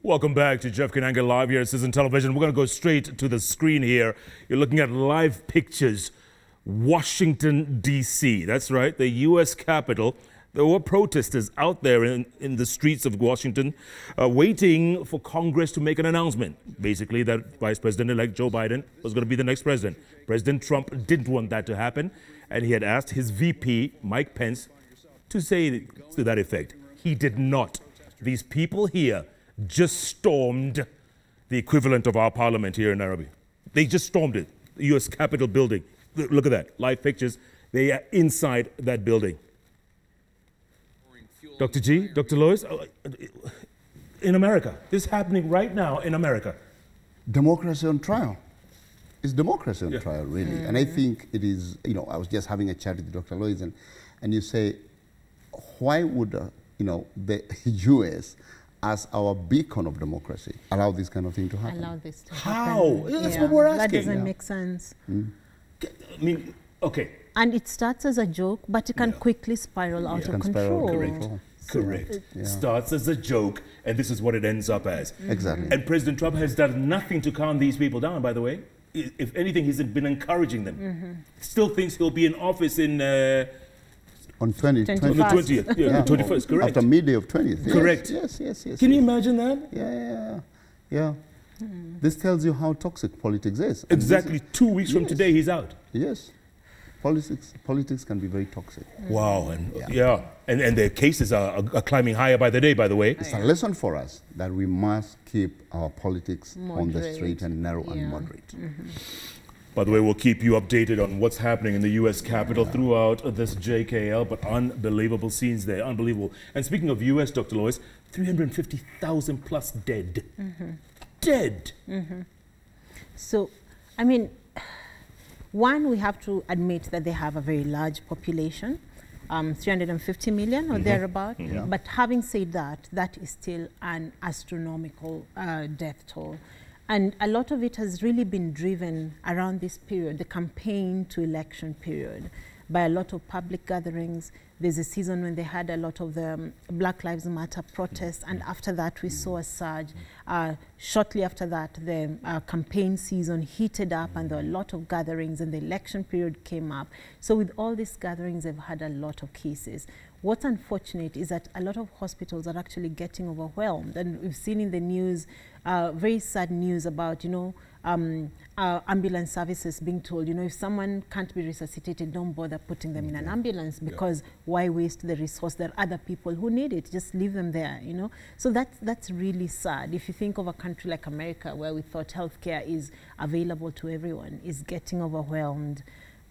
Welcome back to Jeff Kananga Live here at Citizen Television. We're going to go straight to the screen here. You're looking at live pictures. Washington, D.C. That's right, the U.S. Capitol. There were protesters out there in the streets of Washington waiting for Congress to make an announcement. Basically, that Vice President-elect Joe Biden was going to be the next president. President Trump didn't want that to happen, and he had asked his VP, Mike Pence, to say to that effect. He did not. These people here just stormed the equivalent of our parliament here in Nairobi. They just stormed it, the U.S. Capitol building. Look at that, live pictures. They are inside that building. Dr. G, Dr. Lois, in America, this is happening right now in America. Democracy on trial. It's democracy on trial, really. And I think it is, you know, I was just having a chat with Dr. Lois, and you say, why would, the U.S., as our beacon of democracy, allow this kind of thing to happen? Allow this to happen. How? That's what we're asking. That doesn't make sense. I mean, okay. And it starts as a joke, but it can quickly spiral out of control. Correct. Starts as a joke, and this is what it ends up as. Exactly. And President Trump has done nothing to calm these people down, by the way. If anything, he's been encouraging them. Still thinks he'll be in office in... on 20th. On the 20th, the 21st, correct. After midday of 20th. Correct. Yes. Can you imagine that? Yeah. This tells you how toxic politics is. Exactly 2 weeks from today, he's out. Yes. Politics can be very toxic. Wow. And their cases are climbing higher by the day, by the way. It's a lesson for us that we must keep our politics on the straight and narrow and moderate. By the way, we'll keep you updated on what's happening in the U.S. Capitol throughout this JKL, but unbelievable scenes there, unbelievable. And speaking of U.S., Dr. Lois, 350,000 plus dead. Dead. So, I mean, one, we have to admit that they have a very large population, 350 million or thereabout. But having said that, that is still an astronomical death toll. And a lot of it has really been driven around this period, the campaign to election period, by a lot of public gatherings. There's a season when they had a lot of the Black Lives Matter protests, and after that we saw a surge. Shortly after that, the campaign season heated up, and there were a lot of gatherings, and the election period came up. So with all these gatherings, they've had a lot of cases. What's unfortunate is that a lot of hospitals are actually getting overwhelmed, and we've seen in the news very sad news about, ambulance services being told, if someone can't be resuscitated, don't bother putting them in an ambulance, because why waste the resource? There are other people who need it. Just leave them there, So that's really sad. If you think of a country like America, where we thought healthcare is available to everyone, is getting overwhelmed.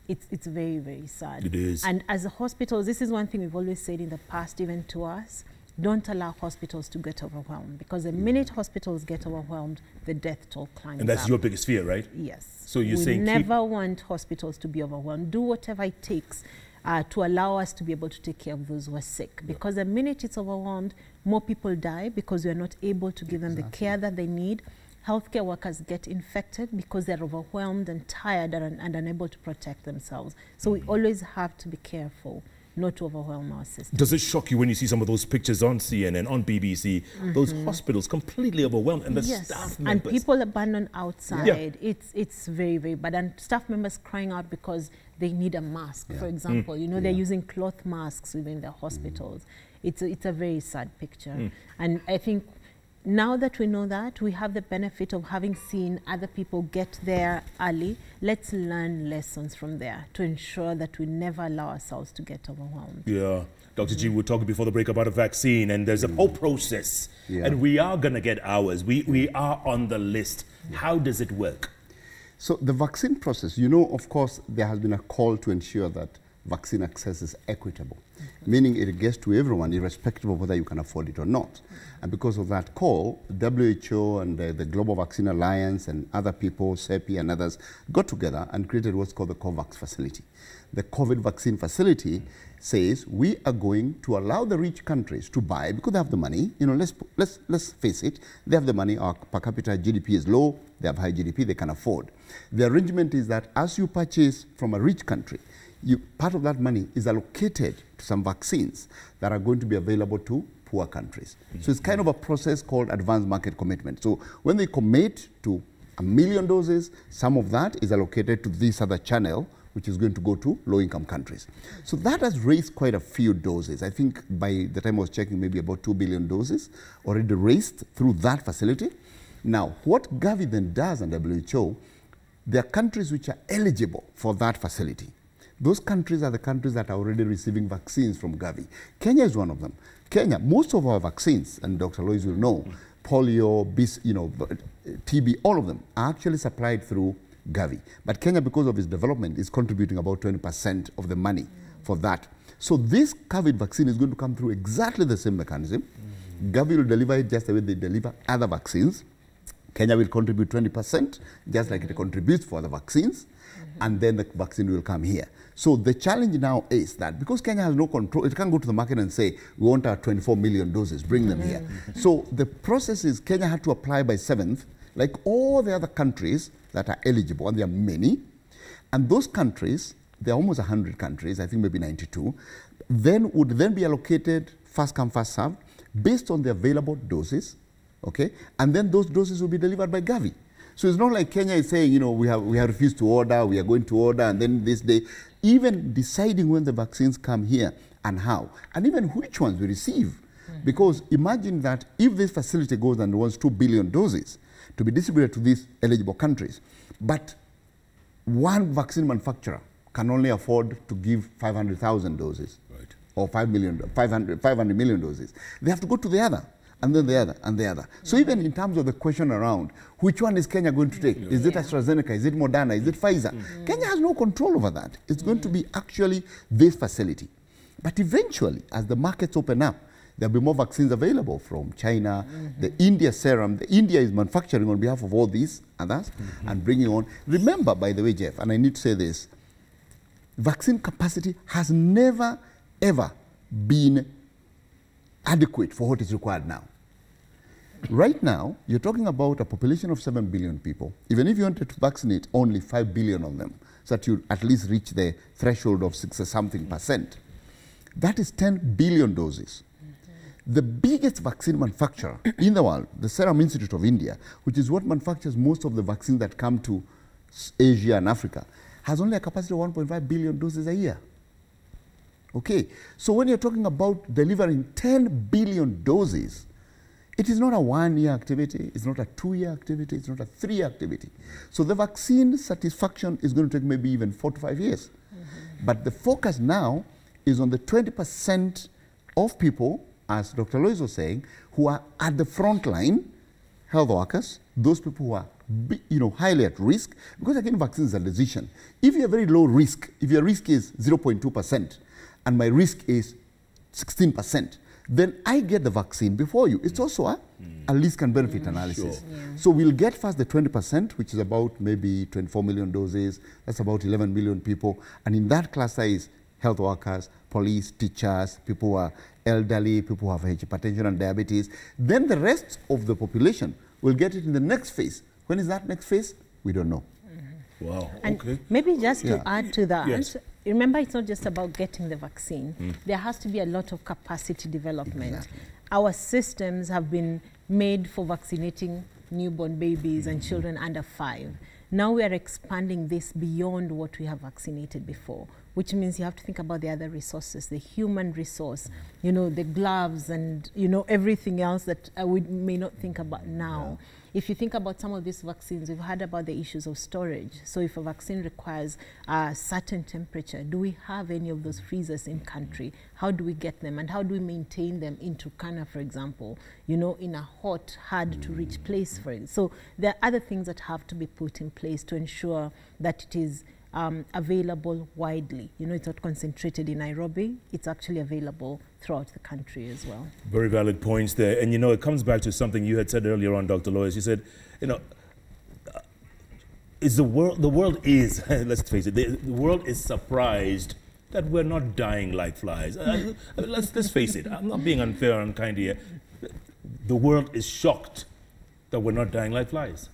It's very, very sad. It is. And as hospitals, this is one thing we've always said in the past, even to us, don't allow hospitals to get overwhelmed, because the minute hospitals get overwhelmed, the death toll climbs And that's up. your biggest fear, right? Yes. So you're saying we never want hospitals to be overwhelmed. Do whatever it takes to allow us to be able to take care of those who are sick, because the minute it's overwhelmed, more people die because we are not able to give them the care that they need. Healthcare workers get infected because they're overwhelmed and tired and unable to protect themselves. So we always have to be careful not to overwhelm our system. Does it shock you when you see some of those pictures on CNN, on BBC, those hospitals completely overwhelmed, and the staff members? And people abandoned outside. It's very, very bad. And staff members crying out because they need a mask, for example. They're using cloth masks within their hospitals. It's a very sad picture. And I think now that we know that, we have the benefit of having seen other people get there early. Let's learn lessons from there to ensure that we never allow ourselves to get overwhelmed. Yeah. Dr. G, we were talking before the break about a vaccine, and there's a whole process. And we are going to get ours. We are on the list. How does it work? So the vaccine process, of course, there has been a call to ensure that vaccine access is equitable, meaning it gets to everyone, irrespective of whether you can afford it or not. And because of that call, WHO and the Global Vaccine Alliance and other people, CEPI and others, got together and created what's called the COVAX facility. The COVID vaccine facility says we are going to allow the rich countries to buy, because they have the money. Let's face it, they have the money. Our per capita GDP is low, they have high GDP, they can afford. The arrangement is that as you purchase from a rich country, part of that money is allocated to some vaccines that are going to be available to poor countries. So it's kind of a process called advanced market commitment. So when they commit to 1 million doses, some of that is allocated to this other channel, which is going to go to low-income countries. So that has raised quite a few doses. I think by the time I was checking, maybe about 2 billion doses already raised through that facility. Now, what Gov't then does and WHO, there are countries which are eligible for that facility. Those countries are the countries that are already receiving vaccines from Gov't. Kenya is one of them. Kenya, most of our vaccines, and Dr. Lois will know, polio, TB, all of them are actually supplied through Gov't. But Kenya, because of its development, is contributing about 20% of the money for that. So this COVID vaccine is going to come through exactly the same mechanism. Gov't will deliver it just the way they deliver other vaccines. Kenya will contribute 20%, just like it contributes for the vaccines, and then the vaccine will come here. So the challenge now is that because Kenya has no control, it can't go to the market and say, we want our 24 million doses, bring them here. So the process is Kenya had to apply by 7th, like all the other countries that are eligible, and there are many. And those countries, there are almost 100 countries, I think maybe 92, would then be allocated first come, first served, based on the available doses, okay? And then those doses will be delivered by Gov't. So it's not like Kenya is saying, you know, we have refused to order, we are going to order, and then this day, even deciding when the vaccines come here and how, and even which ones we receive. Because imagine that if this facility goes and wants 2 billion doses to be distributed to these eligible countries, but one vaccine manufacturer can only afford to give 500,000 doses, right, or 500 million doses. They have to go to the other, and then the other, and the other. So even in terms of the question around, which one is Kenya going to take? Is it AstraZeneca? Is it Moderna? Is it Pfizer? Kenya has no control over that. It's going to be actually this facility. But eventually, as the markets open up, there'll be more vaccines available from China, the India serum. India is manufacturing on behalf of all these others and bringing on. Remember, by the way, Jeff, and I need to say this, vaccine capacity has never, ever been adequate for what is required now. Right now, you're talking about a population of 7 billion people. Even if you wanted to vaccinate only 5 billion of them, so that you at least reach the threshold of 60-something%, that is 10 billion doses. The biggest vaccine manufacturer in the world, the Serum Institute of India, which is what manufactures most of the vaccines that come to Asia and Africa, has only a capacity of 1.5 billion doses a year. Okay, so when you're talking about delivering 10 billion doses, it is not a 1-year activity, it's not a 2-year activity, it's not a 3-year activity. So the vaccine satisfaction is going to take maybe even 4 to 5 years. But the focus now is on the 20% of people, as Dr. Lois was saying, who are at the front line, health workers, those people who are highly at risk, because again, vaccine is a decision. If you have very low risk, if your risk is 0.2%, and my risk is 16%, then I get the vaccine before you. It's also a risk and benefit analysis. Sure. So we'll get first the 20%, which is about maybe 24 million doses. That's about 11 million people. And in that cluster is health workers, police, teachers, people who are elderly, people who have hypertension and diabetes. Then the rest of the population will get it in the next phase. When is that next phase? We don't know. Wow, and okay. Maybe just to add to that, yes. Remember, it's not just about getting the vaccine. There has to be a lot of capacity development. Exactly. Our systems have been made for vaccinating newborn babies and children under 5. Now we are expanding this beyond what we have vaccinated before, which means you have to think about the other resources, the human resource, the gloves and, everything else that we may not think about now. Yeah. If you think about some of these vaccines, we've heard about the issues of storage. So if a vaccine requires a certain temperature, do we have any of those freezers in country? How do we get them? And how do we maintain them in Turkana, for example, in a hot, hard to reach place for it? So there are other things that have to be put in place to ensure that it is available widely. It's not concentrated in Nairobi. It's actually available throughout the country as well. Very valid points there. And, it comes back to something you had said earlier on, Dr. Lois. You said, is the world is, let's face it, the world is surprised that we're not dying like flies. Let's face it. I'm not being unfair or unkind here. The world is shocked that we're not dying like flies.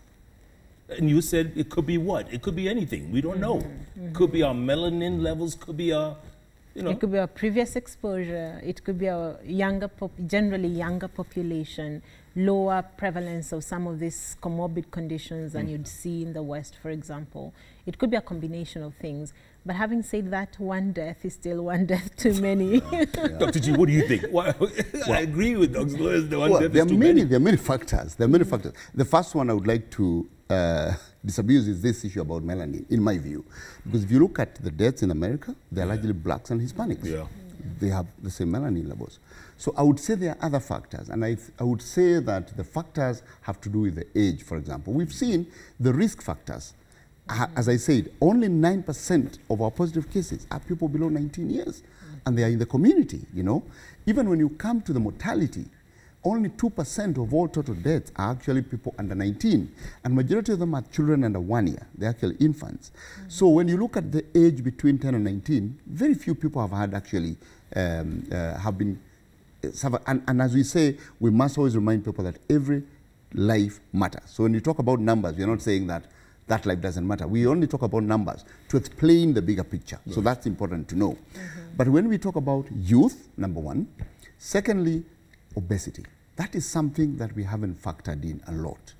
And you said it could be what? It could be anything. We don't know. Could be our melanin levels, could be our You know. It could be a previous exposure. It could be a generally younger population, lower prevalence of some of these comorbid conditions than you'd see in the West, for example. It could be a combination of things. But having said that, one death is still one death too many. Dr. G, what do you think? I agree with Dr. Lewis, the one death is too many. There are many factors. There are many factors. The first one I would like to disabuse is this issue about melanin, in my view. Because if you look at the deaths in America, they're largely blacks and Hispanics. Yeah. They have the same melanin levels. So I would say there are other factors. And I would say that the factors have to do with the age, for example. We've seen the risk factors. As I said, only 9% of our positive cases are people below 19 years. And they are in the community, you know. Even when you come to the mortality, only 2% of all total deaths are actually people under 19. And majority of them are children under 1 year. They're actually infants. So when you look at the age between 10 and 19, very few people have had actually, have been suffered. And as we say, we must always remind people that every life matters. So when you talk about numbers, we're not saying that that life doesn't matter. We only talk about numbers to explain the bigger picture. Right. So that's important to know. But when we talk about youth, number one, secondly, obesity. That is something that we haven't factored in a lot.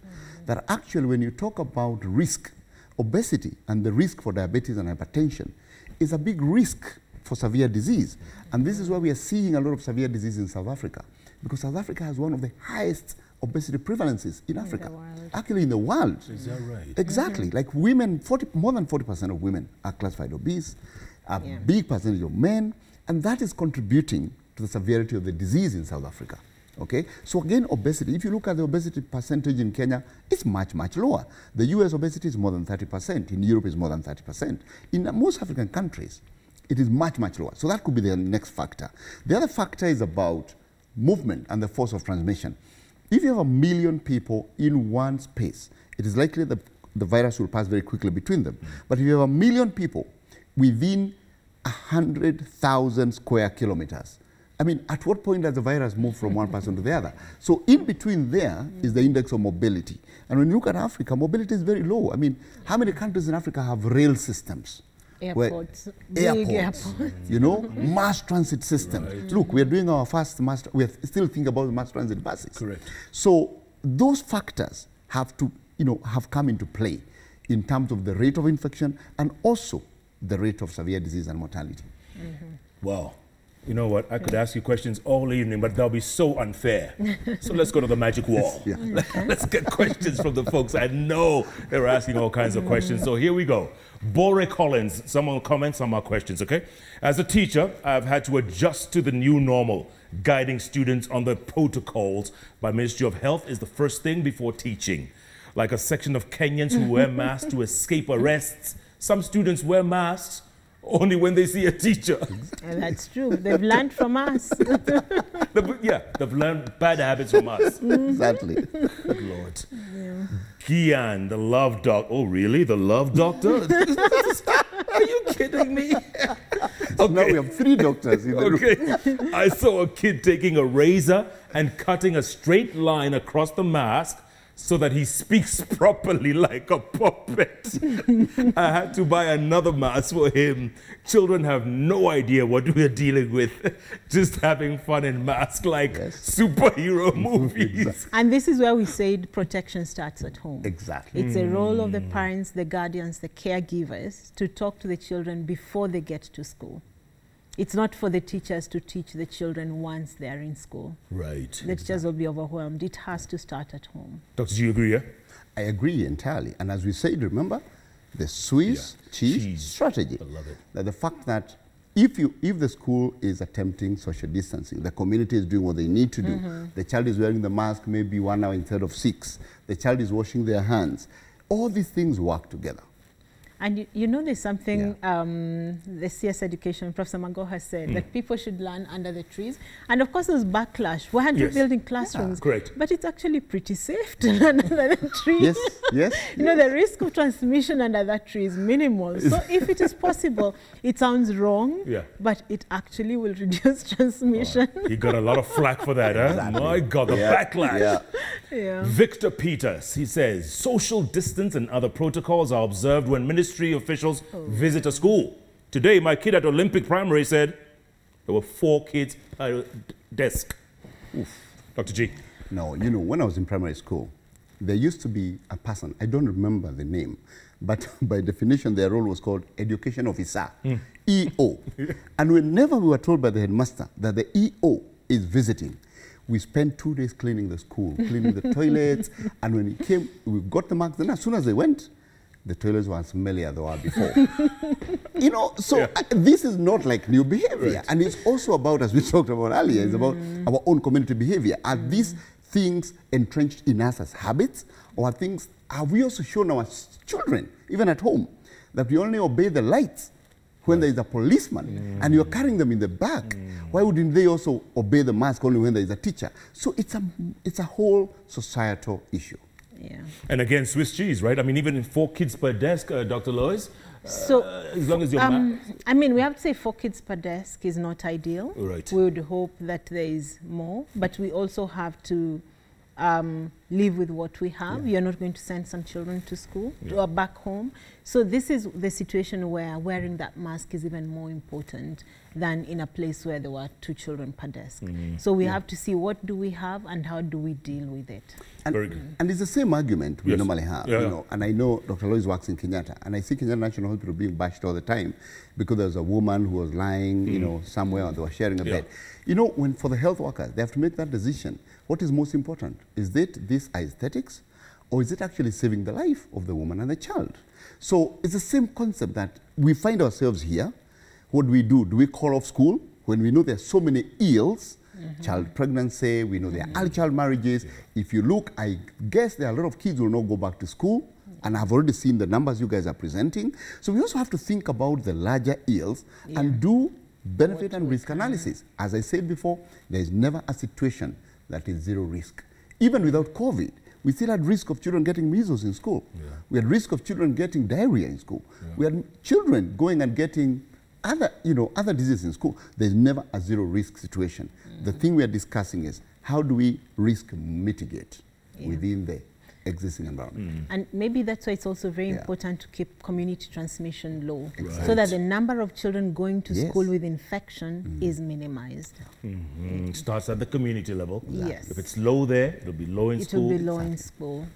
That actually when you talk about risk, obesity and the risk for diabetes and hypertension is a big risk for severe disease. And this is why we are seeing a lot of severe disease in South Africa. Because South Africa has one of the highest obesity prevalences in Africa, actually in the world. Is that right? Exactly. Like women, more than 40% of women are classified obese, a big percentage of men, and that is contributing to the severity of the disease in South Africa. Okay, so again, obesity, if you look at the obesity percentage in Kenya, it's much, much lower. The US obesity is more than 30%, in Europe is more than 30%. In most African countries, it is much, much lower. So that could be the next factor. The other factor is about movement and the force of transmission. If you have 1 million people in one space, it is likely that the virus will pass very quickly between them. But if you have 1 million people within 100,000 square kilometers, I mean, at what point does the virus move from one person to the other? So in between there is the index of mobility. And when you look at Africa, mobility is very low. I mean, how many countries in Africa have rail systems? Airports, airports, you know, mass transit systems. Right. Look, we are doing our first mass, we are still thinking about mass transit buses. Correct. So those factors have to, you know, have come into play in terms of the rate of infection and also the rate of severe disease and mortality. Wow. You know what? I could ask you questions all evening, but they'll be so unfair. So let's go to the magic wall. Let's get questions from the folks. I know they were asking all kinds of questions. So here we go. Bori Collins, someone comments on my questions, okay? As a teacher, I've had to adjust to the new normal. Guiding students on the protocols by Ministry of Health is the first thing before teaching. Like a section of Kenyans who wear masks to escape arrests. Some students wear masks only when they see a teacher. And that's true. They've learned from us. They've learned bad habits from us. Exactly. Good Lord. Yeah. Kian, the love doctor. Oh, really? The love doctor? Are you kidding me? So now we have 3 doctors in the room. I saw a kid taking a razor and cutting a straight line across the mask so that he speaks properly like a puppet. I had to buy another mask for him. Children have no idea what we're dealing with. Just having fun in masks like superhero movies. Exactly. And this is where we said protection starts at home. Exactly. It's a role of the parents, the guardians, the caregivers to talk to the children before they get to school. It's not for the teachers to teach the children once they're in school. Right. The teachers will be overwhelmed. It has to start at home. Doctor, do you agree, yeah? I agree entirely. And as we said, remember, the Swiss cheese strategy. I love it. That the fact that if the school is attempting social distancing, the community is doing what they need to do, the child is wearing the mask maybe 1 hour instead of 6, the child is washing their hands, all these things work together. And you know, there's something the CS education, Professor Mango has said, that people should learn under the trees. And of course, there's backlash. We're building classrooms. Correct. But it's actually pretty safe to learn under the trees. Yes. You know, the risk of transmission under that tree is minimal. So if it is possible, it sounds wrong, but it actually will reduce transmission. He got a lot of flack for that, huh? Exactly. My God, the backlash. Victor Peters, he says, social distance and other protocols are observed when ministry officials visit a school. Today, my kid at Olympic Primary said there were 4 kids per desk. Oof. Dr. G. No, you know, when I was in primary school, there used to be a person, I don't remember the name, but by definition, their role was called Education Officer, EO. And whenever we were told by the headmaster that the EO is visiting, we spent 2 days cleaning the school, cleaning the toilets, and when he came, we got the marks. Then as soon as they went, the toilets were as smelly as they were before. You know, so this is not like new behavior. Right. And it's also about, as we talked about earlier, it's about our own community behavior. Are these things entrenched in us as habits, or are things, have we also shown our children, even at home, that we only obey the lights when there is a policeman and you're carrying them in the back? Why wouldn't they also obey the mask only when there is a teacher? So it's a whole societal issue. Yeah. And again, Swiss cheese, right? I mean, even 4 kids per desk, Dr. Lois, so as long as you're I mean, we have to say 4 kids per desk is not ideal. Right. We would hope that there is more, but we also have to live with what we have. You're not going to send some children to school or back home. So this is the situation where wearing that mask is even more important than in a place where there were 2 children per desk. So we have to see what do we have and how do we deal with it. And, Very good. And it's the same argument we normally have. Yeah. You know, and I know Dr. Lois works in Kenyatta, and I see Kenyatta National Hospital being bashed all the time because there was a woman who was lying, you know, somewhere, and they were sharing a bed. You know, when for the health workers, they have to make that decision. What is most important? Is it this aesthetics, or is it actually saving the life of the woman and the child? So it's the same concept that we find ourselves here. What do? Do we call off school when we know there are so many ills? Child pregnancy, we know there are early child marriages. If you look, I guess there are a lot of kids who will not go back to school, and I've already seen the numbers you guys are presenting. So we also have to think about the larger ills and do benefit and risk analysis. As I said before, there is never a situation that is zero risk. Even without COVID, we still had risk of children getting measles in school. We had risk of children getting diarrhea in school. We had children going and getting other diseases in school. There's never a zero risk situation. The thing we are discussing is how do we risk mitigate within the existing environment. And maybe that's why it's also very important to keep community transmission low, so that the number of children going to school with infection is minimized. It starts at the community level. Yes. If it's low there, it'll be low in school. It will be low in school.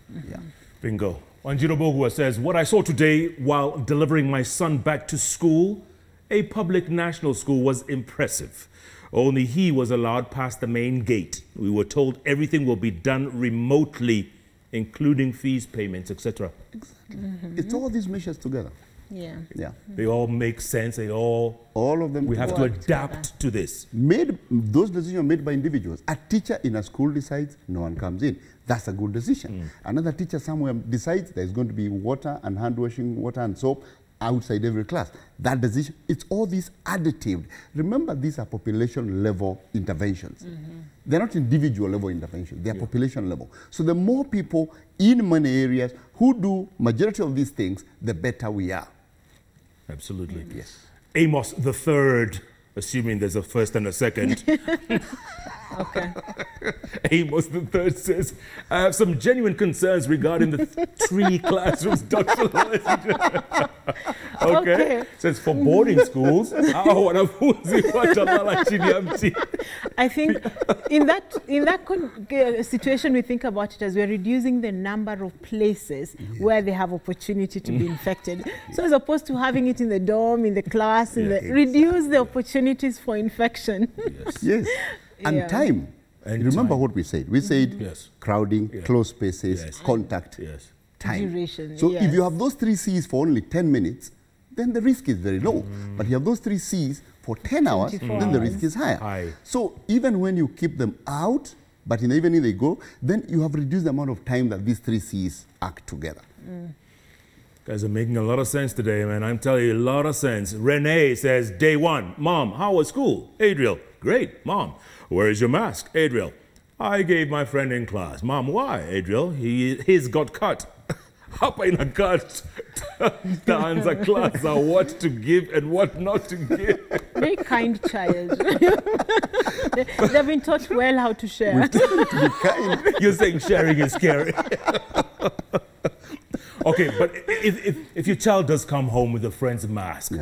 Bingo. Wanjiro Bohua says, what I saw today while delivering my son back to school, a public national school, was impressive. Only he was allowed past the main gate. We were told everything will be done remotely, including fees, payments, etc. Exactly. It's all these measures together. They all make sense. They all of them. We have to adapt to this. Those decisions are made by individuals. A teacher in a school decides, no one comes in. That's a good decision. Another teacher somewhere decides there's going to be water and hand washing, water and soap outside every class. That decision, it's all these additive. Remember, these are population level interventions. They're not individual level interventions, they're population level. So the more people in many areas who do majority of these things, the better we are. Absolutely. Yes. Amos the third, assuming there's a first and a second. Amos the third says, I have some genuine concerns regarding the 3 classrooms, Dr. Lois. Says for boarding schools, I think in that situation, we think about it as we're reducing the number of places where they have opportunity to be infected. So as opposed to having it in the dorm, in the class, reduce the opportunities for infection. Yes. And time. And remember what we said. We said crowding, close spaces, contact, time. Duration. So if you have those 3 C's for only 10 minutes, then the risk is very low. But you have those 3 C's for 10 hours, then the risk is higher. So even when you keep them out, but in the evening they go, then you have reduced the amount of time that these 3 C's act together. Guys are making a lot of sense today, man. I'm telling you, a lot of sense. Renee says, day 1, Mom, how was school? Adriel, great. Mom, where is your mask? Adriel, I gave my friend in class. Mom, why? Adriel, he's got cut. Hapa in a cut. Taanza class what to give and what not to give. Very kind child. They've been taught well how to share. To be kind. You're saying sharing is scary. Okay, but if your child does come home with a friend's mask,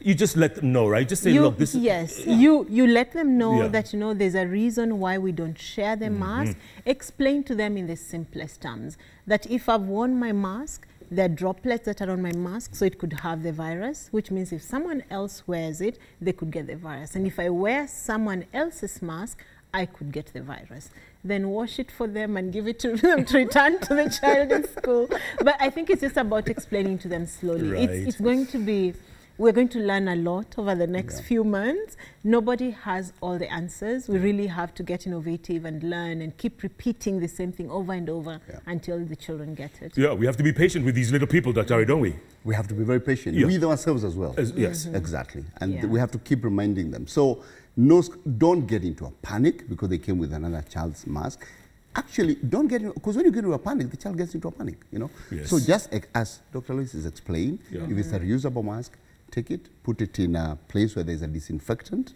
You just let them know, right? Just say, look, this yes, is... you let them know that, you know, there's a reason why we don't share the mask. Explain to them in the simplest terms that if I've worn my mask, there are droplets that are on my mask, so it could have the virus, which means if someone else wears it, they could get the virus. And if I wear someone else's mask, I could get the virus. Then wash it for them and give it to them to return to the child in school. But I think it's just about explaining to them slowly. Right. It's going to be, we're going to learn a lot over the next few months. Nobody has all the answers. We really have to get innovative and learn and keep repeating the same thing over and over until the children get it. Yeah, we have to be patient with these little people, Dr. Ari, don't we? We have to be very patient with ourselves as well. Yes. Exactly. And we have to keep reminding them. So no, don't get into a panic because they came with another child's mask. Actually, don't get into, because when you get into a panic, the child gets into a panic, you know. Yes. So just as Dr. Lewis has explained, if it's a reusable mask, take it, put it in a place where there's a disinfectant,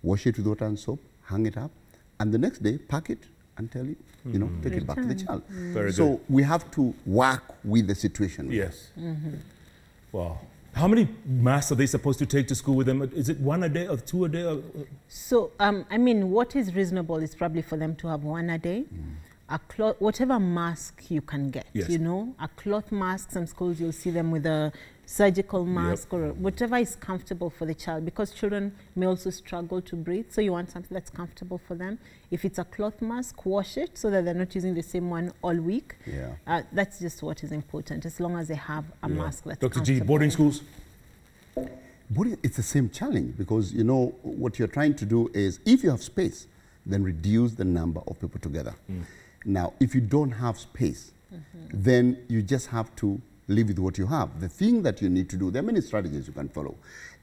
wash it with water and soap, hang it up, and the next day, pack it and tell it, you know, take it back to the child. Very so good. we have to work with the situation. Yes. Wow. How many masks are they supposed to take to school with them? Is it 1 a day or 2 a day? Or? So, I mean, what is reasonable is probably for them to have 1 a day. A cloth, whatever mask you can get, you know, a cloth mask. Some schools you'll see them with a surgical mask or whatever is comfortable for the child, because children may also struggle to breathe. So you want something that's comfortable for them. If it's a cloth mask, wash it so that they're not using the same one all week. That's just what is important, as long as they have a mask that's Dr. G, boarding schools? It's the same challenge because, you know, what you're trying to do is, if you have space, then reduce the number of people together. Now, if you don't have space, then you just have to live with what you have. The thing that you need to do, there are many strategies you can follow,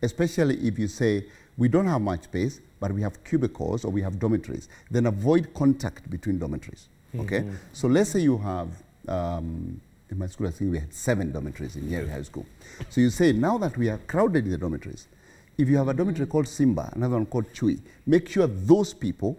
especially if you say, we don't have much space, but we have cubicles or we have dormitories, then avoid contact between dormitories, okay? So let's say you have, in my school, I think we had 7 dormitories in Nyeri High School. So you say, now that we are crowded in the dormitories, if you have a dormitory called Simba, another one called Chui, make sure those people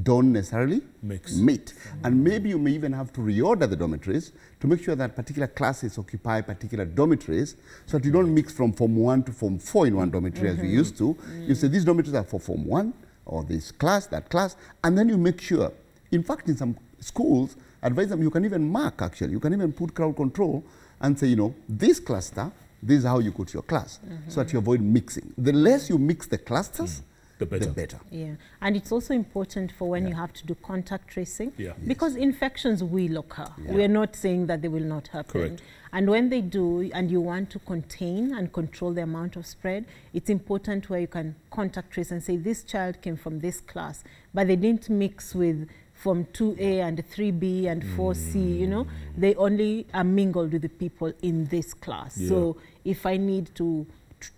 don't necessarily meet. And maybe you may even have to reorder the dormitories to make sure that particular classes occupy particular dormitories so that you don't mix from Form 1 to Form 4 in one dormitory as we used to. You say these dormitories are for Form 1 or this class, that class, and then you make sure. In fact, in some schools, advise them, you can even mark actually, you can even put crowd control and say, you know, this cluster, this is how you put your class, so that you avoid mixing. The less you mix the clusters, the better. Yeah, and it's also important for when you have to do contact tracing, because infections will occur. We're not saying that they will not happen. Correct. And when they do, and you want to contain and control the amount of spread, it's important where you can contact trace and say, this child came from this class, but they didn't mix with from 2A and 3B and 4C, you know, they only are mingled with the people in this class. So if I need to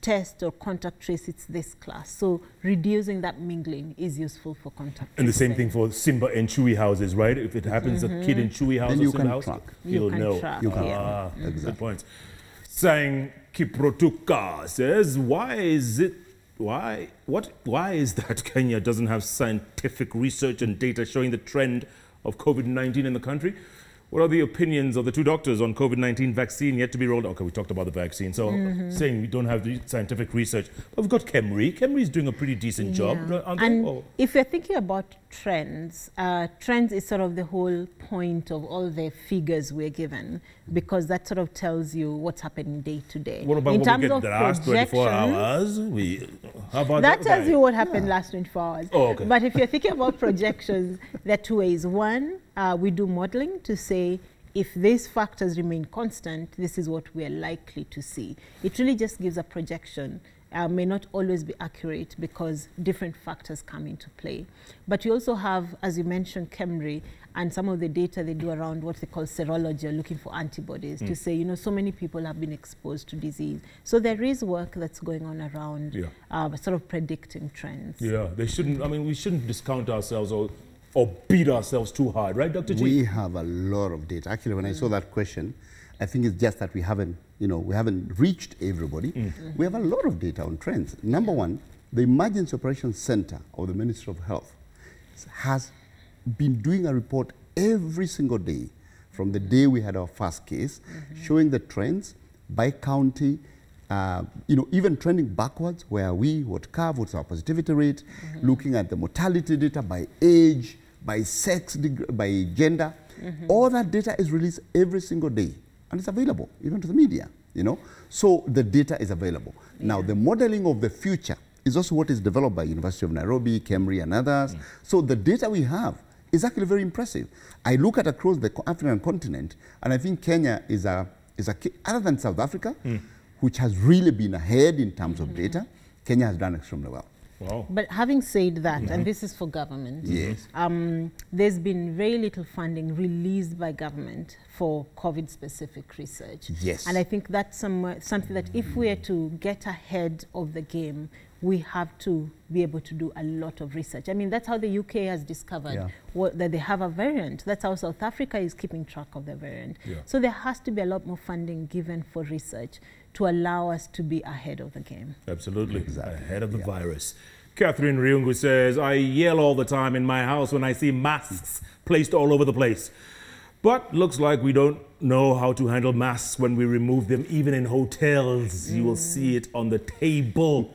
test or contact trace, it's this class. So reducing that mingling is useful for contact tracing. And the same thing for Simba and Chui houses, right? If it happens a kid in Chui house or Simba house, you'll know. Exactly. Good points. Sang Kiprotuka says, why is that Kenya doesn't have scientific research and data showing the trend of COVID-19 in the country? What are the opinions of the 2 doctors on COVID-19 vaccine yet to be rolled out? Okay, we talked about the vaccine. So saying we don't have the scientific research. But we've got KEMRI. KEMRI is doing a pretty decent job. And if you're thinking about trends, trends is sort of the whole point of all the figures we're given, because that sort of tells you what's happening day to day. What about in what terms we get of the last 24 hours? How about that tells you what happened last 24 hours. Oh, okay. But if you're thinking about projections, there are 2 ways. One, we do modeling to say, if these factors remain constant, this is what we are likely to see. It really just gives a projection. May not always be accurate because different factors come into play. But you also have, as you mentioned, KEMRI, and some of the data they do around what they call serology, or looking for antibodies, to say, you know, so many people have been exposed to disease. So there is work that's going on around sort of predicting trends. Yeah, they shouldn't, I mean, we shouldn't discount ourselves or beat ourselves too hard, right, Dr. G? We have a lot of data. Actually, when I saw that question, I think it's just that we haven't, you know, we haven't reached everybody. We have a lot of data on trends. Number one, the Emergency Operations Center of the Ministry of Health has been doing a report every single day from the day we had our first case, showing the trends by county, you know, even trending backwards, where are we, what curve, what's our positivity rate, looking at the mortality data by age, by sex, by gender. All that data is released every single day, and it's available even to the media, you know. So the data is available. Now, the modeling of the future is also what is developed by University of Nairobi, Kemri, and others. So the data we have is actually very impressive. I look at across the African continent, and I think Kenya is a other than South Africa, which has really been ahead in terms of data, Kenya has done extremely well. Wow. But having said that, and this is for government, Yes. there's been very little funding released by government for COVID-specific research. Yes. And I think that's something that if we are to get ahead of the game, we have to be able to do a lot of research. I mean, that's how the UK has discovered that they have a variant. That's how South Africa is keeping track of the variant. So there has to be a lot more funding given for research to allow us to be ahead of the game. Absolutely. Exactly. Ahead of the virus. Catherine Riungu says, I yell all the time in my house when I see masks placed all over the place. But looks like we don't know how to handle masks when we remove them, even in hotels. You will see it on the table.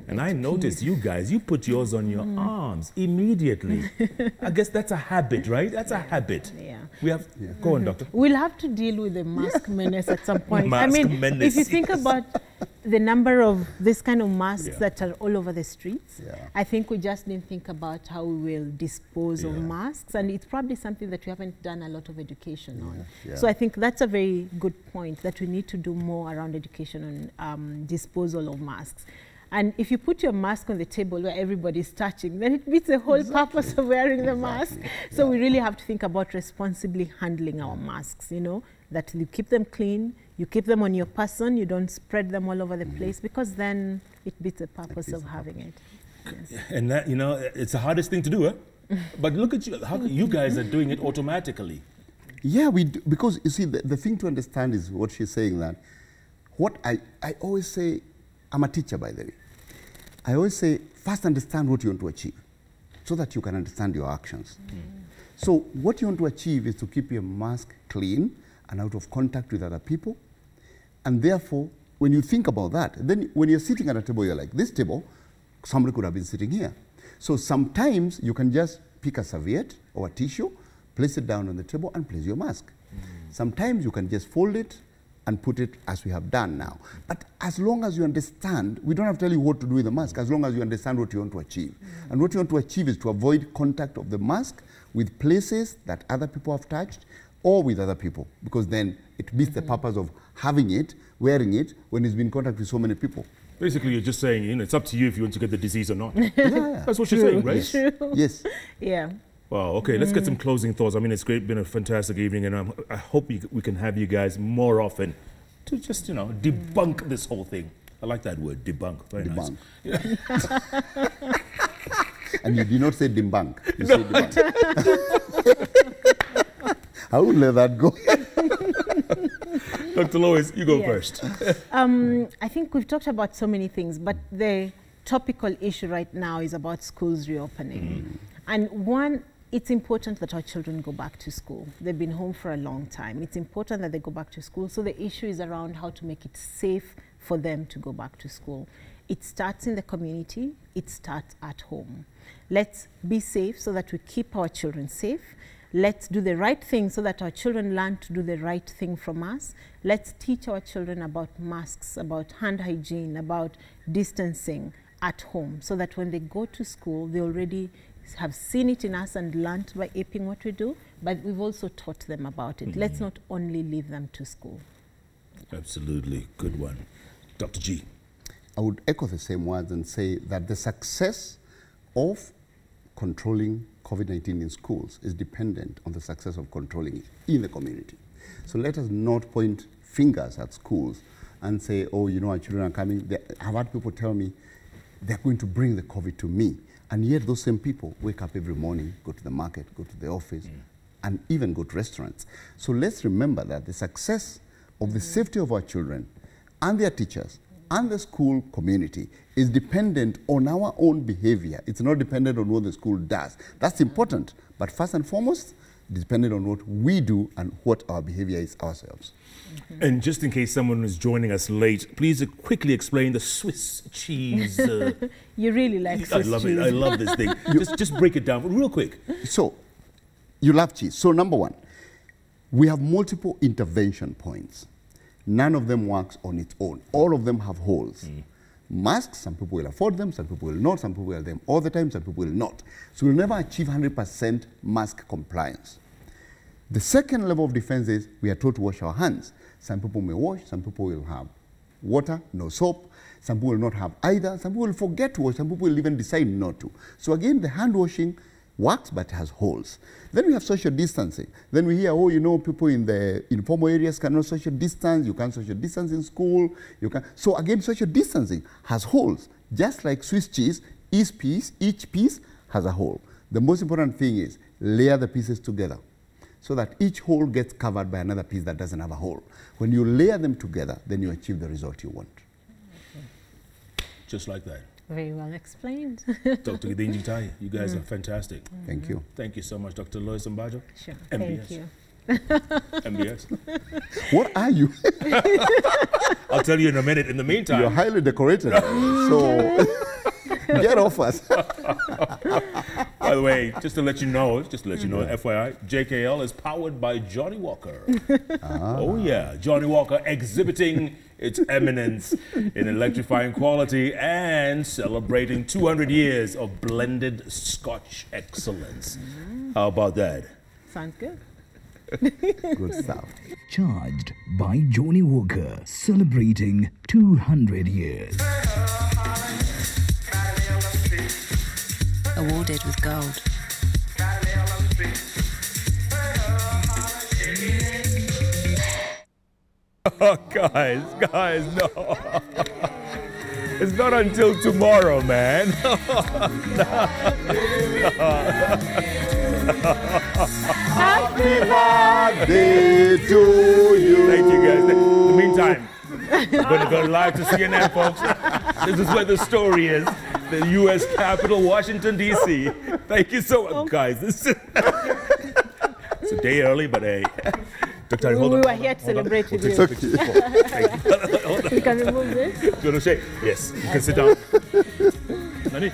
And I noticed you guys, you put yours on your arms immediately. I guess that's a habit, right? That's a habit. Yeah. We have, go on, doctor. We'll have to deal with the mask menace at some point. Mask I mean, menace, if you think about the number of this kind of masks that are all over the streets, I think we just didn't think about how we will dispose of masks, and it's probably something that we haven't done a lot of education on. So I think that's a very good point, that we need to do more around education on disposal of masks. And if you put your mask on the table where everybody's touching, then it beats the whole purpose of wearing the mask. So we really have to think about responsibly handling our masks, you know, that you keep them clean, you keep them on your person, you don't spread them all over the place, because then it beats the purpose of having it. Yes. And that, you know, it's the hardest thing to do, huh? But look at you, how you guys are doing it automatically. Yeah, we do, because you see, the thing to understand is what she's saying, that what I always say, I'm a teacher, by the way. I always say, first understand what you want to achieve, so that you can understand your actions. So what you want to achieve is to keep your mask clean and out of contact with other people. And therefore, when you think about that, then when you're sitting at a table, you're like, this table, somebody could have been sitting here. So sometimes you can just pick a serviette or a tissue, place it down on the table, and place your mask. Sometimes you can just fold it and put it as we have done now. But as long as you understand, we don't have to tell you what to do with the mask, as long as you understand what you want to achieve. And what you want to achieve is to avoid contact of the mask with places that other people have touched or with other people, because then it beats the purpose of having it, wearing it, when it's been in contact with so many people. Basically, you're just saying, you know, it's up to you if you want to get the disease or not. That's what you're saying, right? True. Yes. Yeah. Wow, okay, let's get some closing thoughts. I mean, it's been a fantastic evening, and I hope we can have you guys more often to just, you know, debunk this whole thing. I like that word, debunk. Very nice. Yeah. And you did not say debunk. You said debunk. I wouldn't let that go. Dr. Lois, you go first. I think we've talked about so many things, but the topical issue right now is about schools reopening. And one, it's important that our children go back to school. They've been home for a long time. It's important that they go back to school. So the issue is around how to make it safe for them to go back to school. It starts in the community. It starts at home. Let's be safe so that we keep our children safe. Let's do the right thing so that our children learn to do the right thing from us. Let's teach our children about masks, about hand hygiene, about distancing at home, so that when they go to school, they already have seen it in us and learned by aping what we do, but we've also taught them about it. Let's not only leave them to school. Absolutely, good one. Dr. G. I would echo the same words and say that the success of controlling COVID-19 in schools is dependent on the success of controlling it in the community. So let us not point fingers at schools and say, oh, you know, our children are coming. I've had people tell me they're going to bring the COVID to me. And yet those same people wake up every morning, go to the market, go to the office, and even go to restaurants. So let's remember that the success of the safety of our children and their teachers and the school community is dependent on our own behavior. It's not dependent on what the school does. That's important. But first and foremost, depending on what we do and what our behavior is ourselves. And just in case someone is joining us late, please quickly explain the Swiss cheese. You really like Swiss cheese. I love it. I love this thing. just break it down real quick. So, you love cheese. So, number one, we have multiple intervention points. None of them works on its own. All of them have holes. Masks, some people will afford them, some people will not, some people will have them all the time, some people will not. So we'll never achieve 100% mask compliance. The second level of defense is we are taught to wash our hands. Some people may wash, some people will have water, no soap. Some people will not have either. Some people will forget to wash, some people will even decide not to. So again, the hand washing works but has holes. Then we have social distancing. Then we hear, oh, you know, people in the informal areas cannot social distance. You can't social distance in school. You can. So again, social distancing has holes. Just like Swiss cheese, each piece has a hole. The most important thing is layer the pieces together so that each hole gets covered by another piece that doesn't have a hole. When you layer them together, then you achieve the result you want. Just like that. Very well explained. Dr. Gidinji Tai, you guys are fantastic. Thank you. Thank you so much, Dr. Lois Mbajo. Sure. MBS. Thank you. MBS. What are you? I'll tell you in a minute. In the meantime, you're highly decorated. So get off us. By the way, just to let you know, FYI, JKL is powered by Johnny Walker. Oh yeah, Johnny Walker exhibiting its eminence in electrifying quality and celebrating 200 years of blended Scotch excellence. How about that? Sounds good. Good stuff. Charged by Johnny Walker, celebrating 200 years. Awarded with gold. Oh, guys, no. It's not until tomorrow, man. Happy birthday to you. Thank you, guys. In the meantime, we're going to go live to CNN, folks. This is where the story is. The U.S. Capitol, Washington, D.C. Thank you so much, guys. This is it's a day early, but hey. Dr. We were here to celebrate with you. Thank you. You can remove this. You want to say? Yes, you can sit down. Nani?